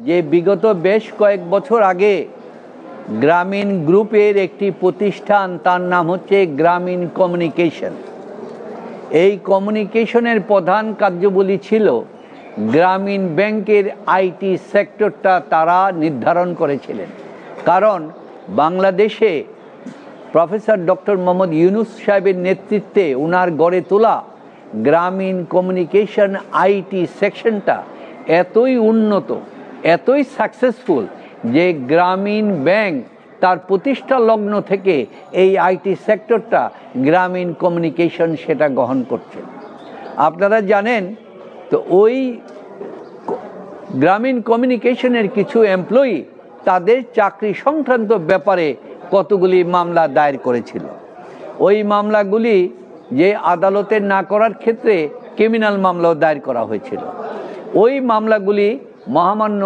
যে বিগত বেশ কয়েক বছর আগে গ্রামীণ গ্রুপের একটি প্রতিষ্ঠান, তার নাম হচ্ছে গ্রামীণ কমিউনিকেশন। এই কমিউনিকেশনের প্রধান কার্যাবলী ছিল গ্রামীণ ব্যাংকের আইটি সেক্টরটা তারা নির্ধারণ করেছিলেন। কারণ বাংলাদেশে প্রফেসর ডক্টর মোহাম্মদ ইউনুস সাহেবের নেতৃত্বে ওনার গড়ে তোলা গ্রামীণ কমিউনিকেশন আইটি সেকশনটা এতই উন্নত, এতই সাকসেসফুল যে গ্রামীণ ব্যাংক তার প্রতিষ্ঠা লগ্ন থেকে এই আইটি সেক্টরটা গ্রামীণ কমিউনিকেশন সেটা গ্রহণ করছে। আপনারা জানেন তো, ওই গ্রামীণ কমিউনিকেশনের কিছু এমপ্লয়ি তাদের চাকরি সংক্রান্ত ব্যাপারে কতগুলি মামলা দায়ের করেছিল। ওই মামলাগুলি যে আদালতে না করার ক্ষেত্রে ক্রিমিনাল মামলাও দায়ের করা হয়েছিল। ওই মামলাগুলি মহামান্য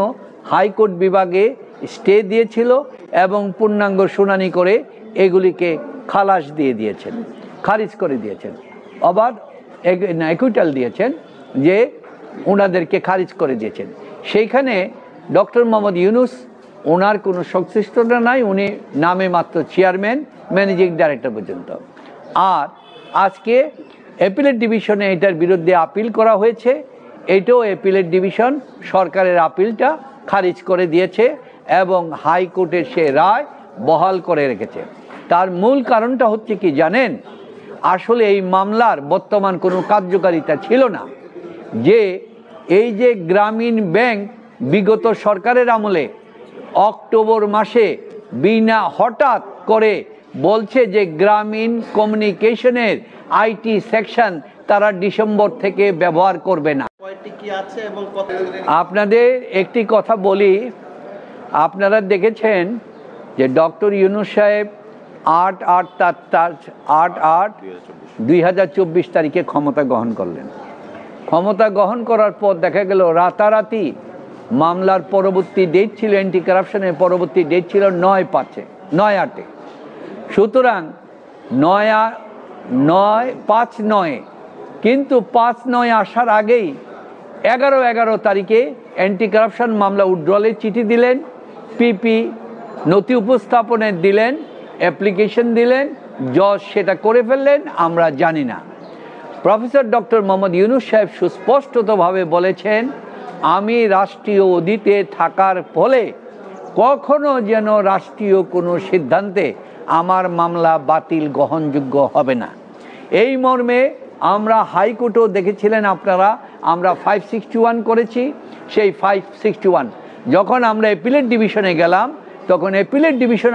হাইকোর্ট বিভাগে স্টে দিয়েছিল এবং পূর্ণাঙ্গ শুনানি করে এগুলিকে খালাস দিয়ে দিয়েছেন, খারিজ করে দিয়েছেন, আবার অ্যাকুইটাল দিয়েছেন যে ওনাদেরকে খারিজ করে দিয়েছেন। সেইখানে ডক্টর মোহাম্মদ ইউনুস ওনার কোনো সংশ্লিষ্টতা নাই, উনি নামে মাত্র চেয়ারম্যান, ম্যানেজিং ডাইরেক্টর পর্যন্ত। আর আজকে অ্যাপিলেট ডিভিশনে এটার বিরুদ্ধে আপিল করা হয়েছে। এটাও অ্যাপিলেট ডিভিশন সরকারের আপিলটা খারিজ করে দিয়েছে এবং হাইকোর্টের সে রায় বহাল করে রেখেছে। তার মূল কারণটা হচ্ছে কি জানেন? আসলে এই মামলার বর্তমান কোনো কার্যকারিতা ছিল না। যে এই যে গ্রামীণ ব্যাংক বিগত সরকারের আমলে অক্টোবর মাসে বিনা হঠাৎ করে বলছে যে গ্রামীণ কমিউনিকেশনের আইটি সেকশন তারা ডিসেম্বর থেকে ব্যবহার করবে না। আপনাদের একটি কথা বলি, আপনারা দেখেছেন যে ডক্টর ইউনুস সাহেব 8/8/2024 তারিখে ক্ষমতা গ্রহণ করলেন। ক্ষমতা গ্রহণ করার পর দেখা গেল রাতারাতি মামলার পরবর্তী ডেট ছিল, অ্যান্টি কারাপশনের পরবর্তী ডেট ছিল 9/8। সুতরাং 5/9, কিন্তু 5/9 আসার আগেই 11 তারিখে অ্যান্টি কারাপশন মামলা উইথড্রলের চিঠি দিলেন, পিপি নথি উপস্থাপনের দিলেন, অ্যাপ্লিকেশন দিলেন, জজ সেটা করে ফেললেন, আমরা জানি না। প্রফেসর ডক্টর মোহাম্মদ ইউনুস সাহেব সুস্পষ্টতভাবে বলেছেন, আমি রাষ্ট্রীয় অধীনে থাকার ফলে কখনো যেন রাষ্ট্রীয় কোনো সিদ্ধান্তে আমার মামলা বাতিল গ্রহণযোগ্য হবে না। এই মর্মে আমরা হাইকোর্টেও দেখেছিলেন আপনারা, আমরা 561 করেছি। সেই 561 যখন আমরা অ্যাপিলেট ডিভিশনে গেলাম, তখন অ্যাপিলেট ডিভিশন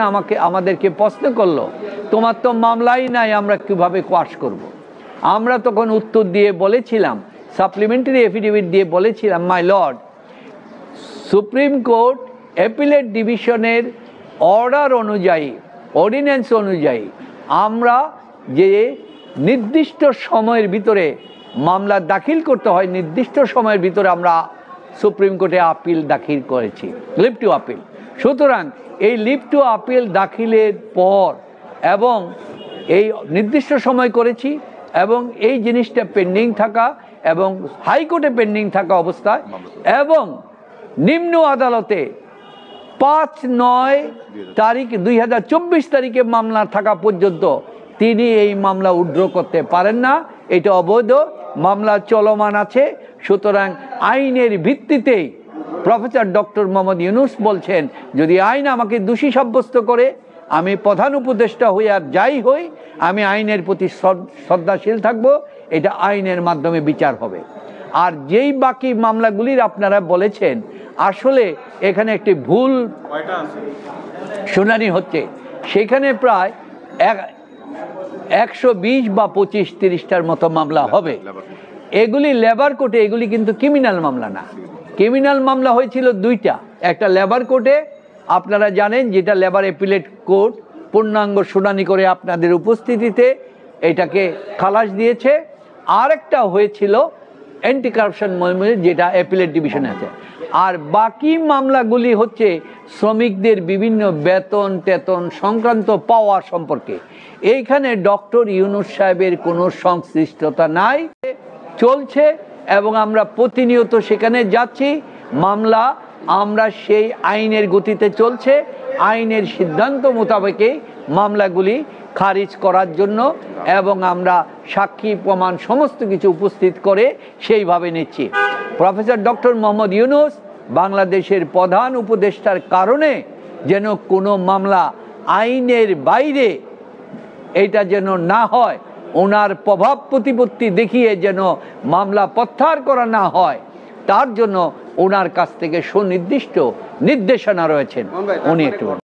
আমাদেরকে প্রশ্ন করলো, তোমার তো মামলাই নাই, আমরা কিভাবে কোয়াশ করব। আমরা তখন উত্তর দিয়ে বলেছিলাম, সাপ্লিমেন্টারি এফিডেভিট দিয়ে বলেছিলাম, my lord, supreme court appellate ডিভিশনের অর্ডার অনুযায়ী, অর্ডিন্যান্স অনুযায়ী আমরা যে নির্দিষ্ট সময়ের ভিতরে মামলা দাখিল করতে হয়, নির্দিষ্ট সময়ের ভিতরে আমরা সুপ্রিম কোর্টে আপিল দাখিল করেছি, লিভ টু আপিল। সুতরাং এই লিভ টু আপিল দাখিলের পর এবং এই নির্দিষ্ট সময় করেছি এবং এই জিনিসটা পেন্ডিং থাকা এবং হাইকোর্টে পেন্ডিং থাকা অবস্থায় এবং নিম্ন আদালতে 5/9 তারিখ 2024 তারিখে মামলা থাকা পর্যন্ত তিনি এই মামলা উইথড্র করতে পারেন না। এটা অবৈধ, মামলা চলমান আছে। সুতরাং আইনের ভিত্তিতেই প্রফেসর ডক্টর মোহাম্মদ ইউনুস বলছেন, যদি আইন আমাকে দোষী সাব্যস্ত করে, আমি প্রধান উপদেষ্টা হই আর যাই হই, আমি আইনের প্রতি শ্রদ্ধাশীল থাকব, এটা আইনের মাধ্যমে বিচার হবে। আর যেই বাকি মামলাগুলির আপনারা বলেছেন, আসলে এখানে একটি ভুল শুনানি হচ্ছে, সেখানে প্রায় 120 বা 25-30টার মতো মামলা হবে। এগুলি লেবার কোর্টে, এগুলি কিন্তু ক্রিমিনাল মামলা না। ক্রিমিনাল মামলা হয়েছিল 2টা, একটা লেবার কোর্টে আপনারা জানেন, যেটা লেবার অ্যাপিলেট কোর্ট পূর্ণাঙ্গ শুনানি করে আপনাদের উপস্থিতিতে এটাকে খালাস দিয়েছে। আর একটা হয়েছিল অ্যান্টি কারাপশন মর্মে, যেটা অ্যাপিলেট ডিভিশনে আছে। আর বাকি মামলাগুলি হচ্ছে শ্রমিকদের বিভিন্ন বেতন টেতন সংক্রান্ত পাওয়া সম্পর্কে। এইখানে ডক্টর ইউনুস সাহেবের কোনো সংশ্লিষ্টতা নাই, চলছে এবং আমরা প্রতিনিয়ত সেখানে যাচ্ছি। মামলা আমরা সেই আইনের গতিতে চলছে, আইনের সিদ্ধান্ত মোতাবেকই মামলাগুলি খারিজ করার জন্য, এবং আমরা সাক্ষী প্রমাণ সমস্ত কিছু উপস্থিত করে সেইভাবে নিচ্ছি। প্রফেসর ডক্টর মোহাম্মদ ইউনূস বাংলাদেশের প্রধান উপদেষ্টার কারণে যেন কোনো মামলা আইনের বাইরে এটা যেন না হয়, ওনার প্রভাব প্রতিপত্তি দেখিয়ে যেন মামলা প্রত্যাহার করা না হয়, তার জন্য ওনার কাছ থেকে সুনির্দিষ্ট নির্দেশনা রয়েছেন। উনি একটু